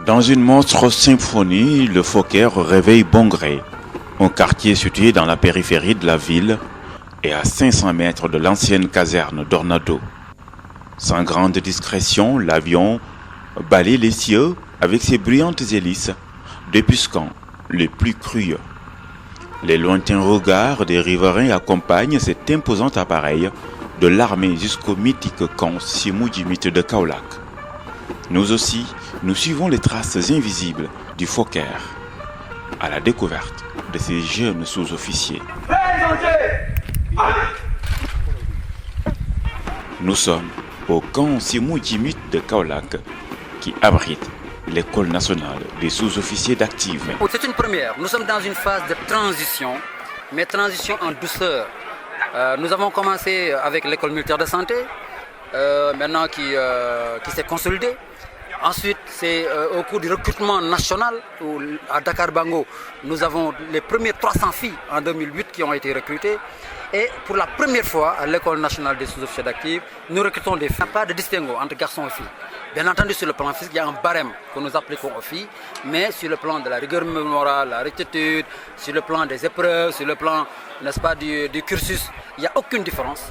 Dans une monstre symphonie, le Fokker réveille Bongré, un quartier situé dans la périphérie de la ville et à 500 mètres de l'ancienne caserne d'Ornado. Sans grande discrétion, l'avion balaye les cieux avec ses brillantes hélices, débusquant les plus curieux. Les lointains regards des riverains accompagnent cet imposant appareil de l'armée jusqu'au mythique camp Sémou-Djimit de Kaolack. Nous aussi, nous suivons les traces invisibles du Fokker à la découverte de ces jeunes sous-officiers. Nous sommes au camp Sémou-Djimit de Kaolack qui abrite l'école nationale des sous-officiers d'active. C'est une première. Nous sommes dans une phase de transition, mais transition en douceur. Nous avons commencé avec l'école militaire de santé, maintenant qui s'est consolidée. Ensuite, c'est au cours du recrutement national à Dakar Bango, nous avons les premières 300 filles en 2008 qui ont été recrutées. Et pour la première fois à l'école nationale des sous-officiers d'active, nous recrutons des filles. Pas de distinguo entre garçons et filles. Bien entendu, sur le plan physique, il y a un barème que nous appliquons aux filles, mais sur le plan de la rigueur morale, la rectitude, sur le plan des épreuves, sur le plan, n'est-ce pas, du cursus, il n'y a aucune différence.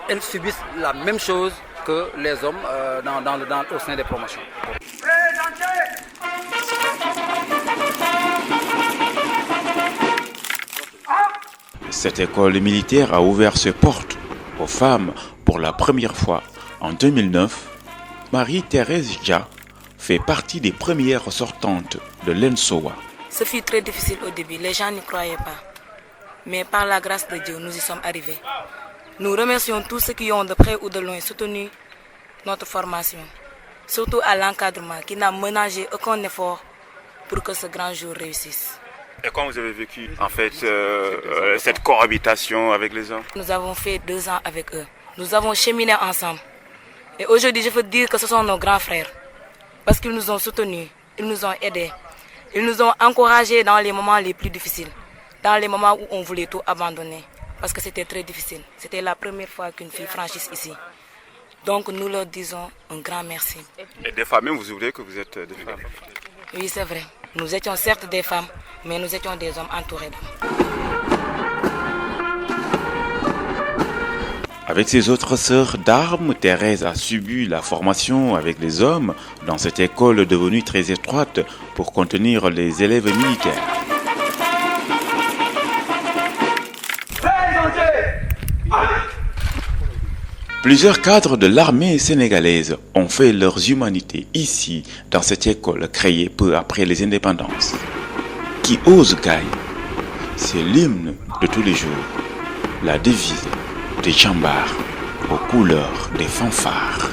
Elles subissent la même chose que les hommes au sein des promotions. Cette école militaire a ouvert ses portes aux femmes pour la première fois en 2009. Marie-Thérèse Dia fait partie des premières sortantes de l'ENSOA. Ce fut très difficile au début, les gens n'y croyaient pas. Mais par la grâce de Dieu, nous y sommes arrivés. Nous remercions tous ceux qui ont de près ou de loin soutenu notre formation, surtout à l'encadrement qui n'a ménagé aucun effort pour que ce grand jour réussisse. Et comment vous avez vécu en fait cette cohabitation avec les hommes? Nous avons fait 2 ans avec eux. Nous avons cheminé ensemble. Et aujourd'hui, je veux dire que ce sont nos grands frères. Parce qu'ils nous ont soutenus, ils nous ont aidés. Ils nous ont encouragés dans les moments les plus difficiles. Dans les moments où on voulait tout abandonner. Parce que c'était très difficile. C'était la première fois qu'une fille franchisse ici. Donc nous leur disons un grand merci. Et des femmes, même vous oubliez que vous êtes des femmes? Oui, c'est vrai. Nous étions certes des femmes, mais nous étions des hommes entourés d'hommes. Avec ses autres sœurs d'armes, Thérèse a subi la formation avec les hommes dans cette école devenue très étroite pour contenir les élèves militaires. Plusieurs cadres de l'armée sénégalaise ont fait leurs humanités ici, dans cette école créée peu après les indépendances. Qui ose gagne, c'est l'hymne de tous les jours, la devise des Djambars aux couleurs des fanfares.